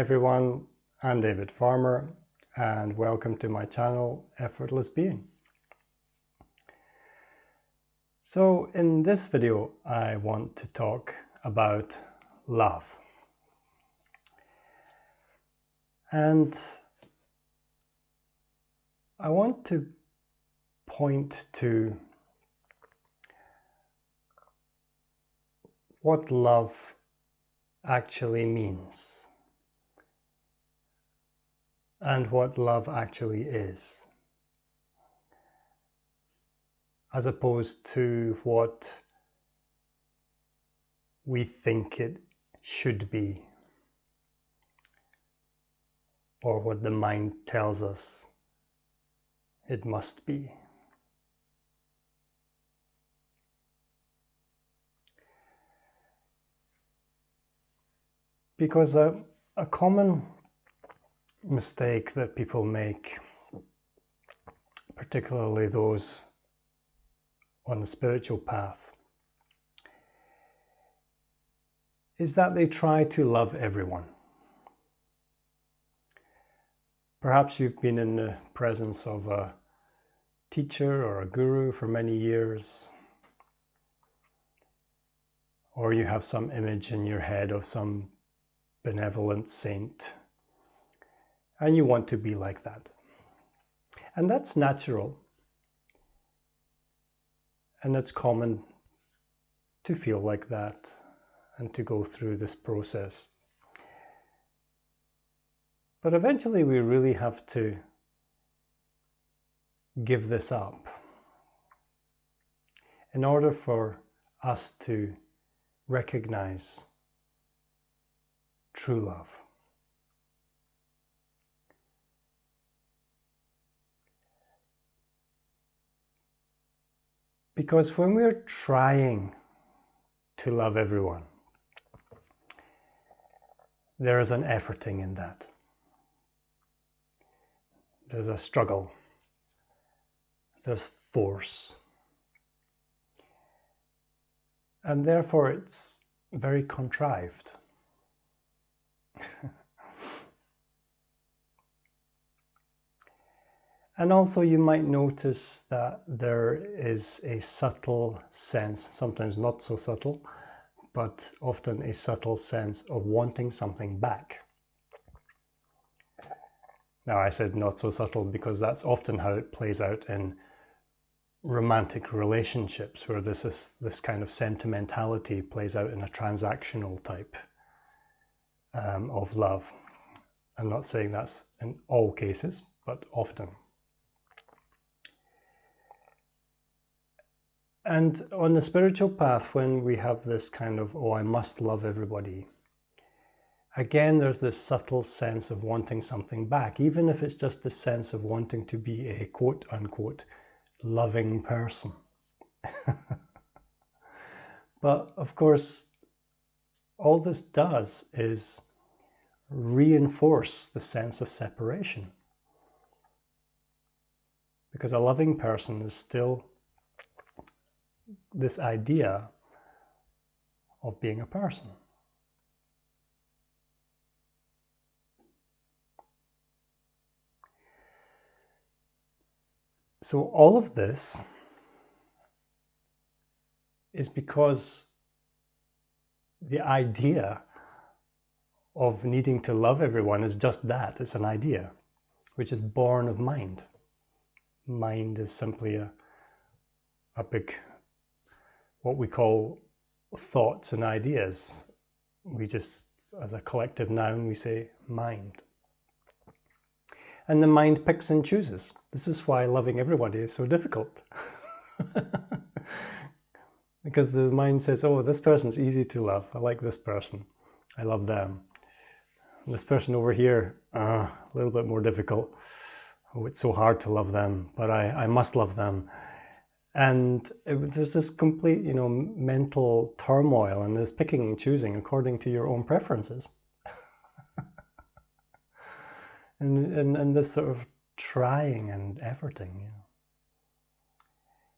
everyone, I'm David Farmer and welcome to my channel Effortless Being. So in this video I want to talk about love. And I want to point to what love actually means and what love actually is, as opposed to what we think it should be or what the mind tells us it must be. Because a common mistake that people make, particularly those on the spiritual path, is that they try to love everyone. Perhaps you've been in the presence of a teacher or a guru for many years, or you have some image in your head of some benevolent saint, and you want to be like that. And that's natural, and it's common to feel like that and to go through this process. But eventually we really have to give this up in order for us to recognize true love. Because when we're trying to love everyone, there is an efforting in that. There's a struggle. There's force. And therefore it's very contrived. And also you might notice that there is a subtle sense, sometimes not so subtle, but often a subtle sense of wanting something back. Now I said not so subtle because that's often how it plays out in romantic relationships, where this kind of sentimentality plays out in a transactional type of love. I'm not saying that's in all cases, but often. And on the spiritual path, when we have this kind of, oh, I must love everybody, again, there's this subtle sense of wanting something back, even if it's just a sense of wanting to be a quote-unquote loving person. But of course, all this does is reinforce the sense of separation. Because a loving person is still this idea of being a person. So all of this is because the idea of needing to love everyone is just that. It's an idea, which is born of mind. Mind is simply a big, what we call thoughts and ideas. We just, as a collective noun, we say mind. And the mind picks and chooses. This is why loving everybody is so difficult. Because the mind says, oh, this person's easy to love. I like this person. I love them. And this person over here, a little bit more difficult. Oh, it's so hard to love them, but I must love them. And there's this complete, mental turmoil and this picking and choosing according to your own preferences. and this sort of trying and efforting.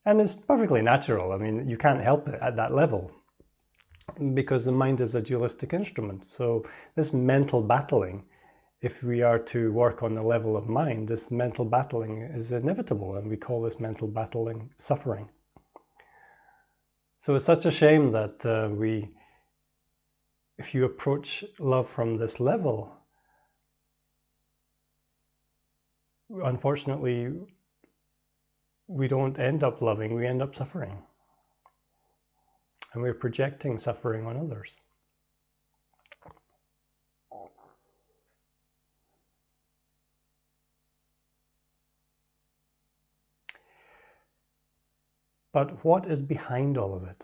And it's perfectly natural. I mean, you can't help it at that level because the mind is a dualistic instrument. So this mental battling if we are to work on the level of mind, this mental battling is inevitable, and we call this mental battling suffering. So it's such a shame that if you approach love from this level, unfortunately, we don't end up loving, we end up suffering. And we're projecting suffering on others. But what is behind all of it?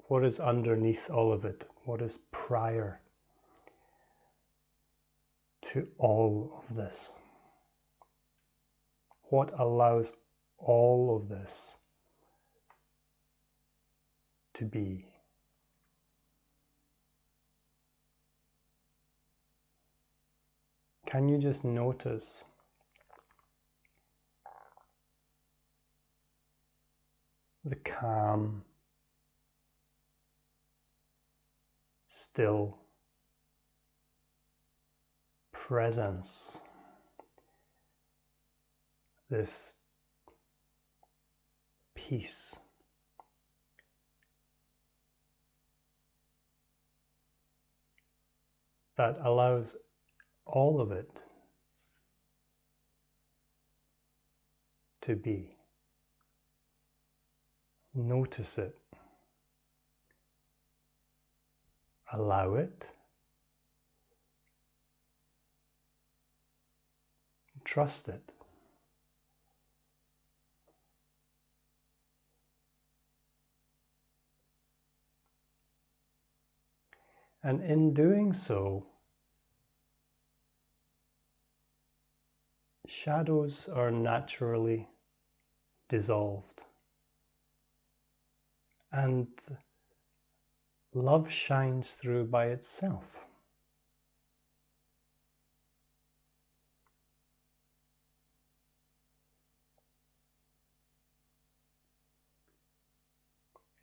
What is underneath all of it? What is prior to all of this? What allows all of this to be? Can you just notice the calm, still presence, this peace, that allows all of it to be? Notice it. Allow it. Trust it. And in doing so, shadows are naturally dissolved. And love shines through by itself.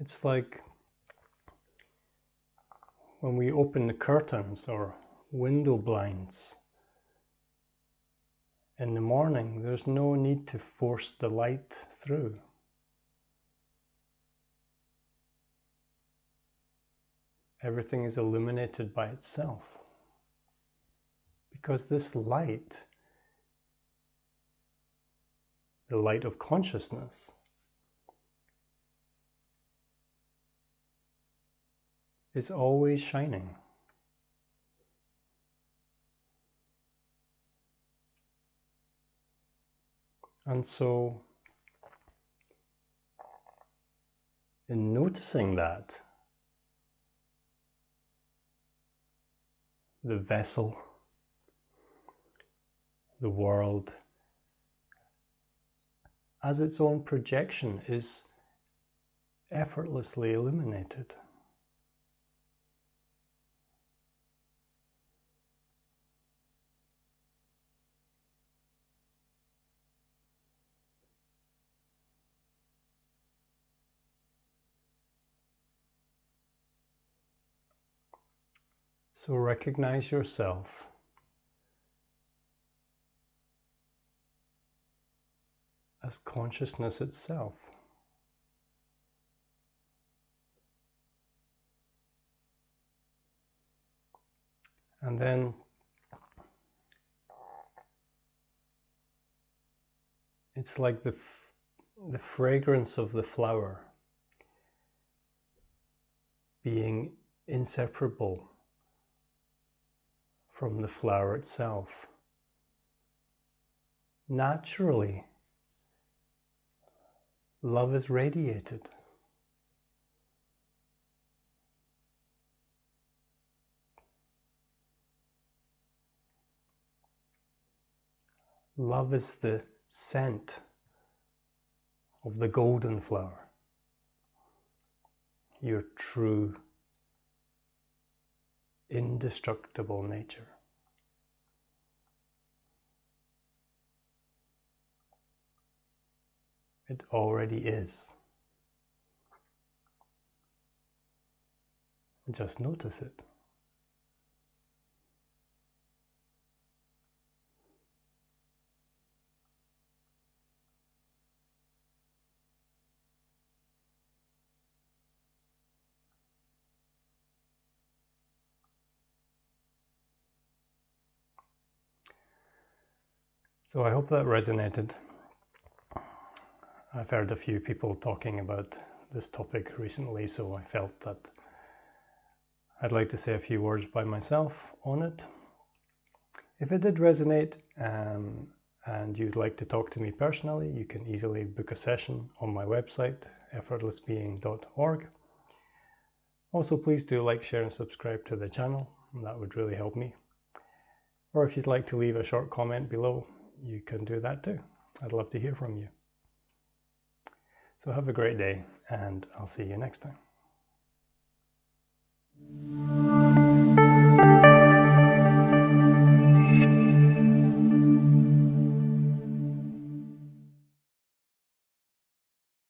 It's like when we open the curtains or window blinds in the morning, there's no need to force the light through. Everything is illuminated by itself. Because this light, the light of consciousness, is always shining. And so, in noticing that, the vessel, the world, as its own projection, is effortlessly illuminated. So recognize yourself as consciousness itself. And then it's like the fragrance of the flower being inseparable from the flower itself. Naturally, love is radiated. Love is the scent of the golden flower, your true, indestructible nature. It already is. Just notice it. So I hope that resonated. I've heard a few people talking about this topic recently, so I felt that I'd like to say a few words by myself on it. If it did resonate and you'd like to talk to me personally, you can easily book a session on my website, effortlessbeing.org. Also, please do like, share and subscribe to the channel. That would really help me. Or if you'd like to leave a short comment below, you can do that too. I'd love to hear from you. So have a great day, and I'll see you next time.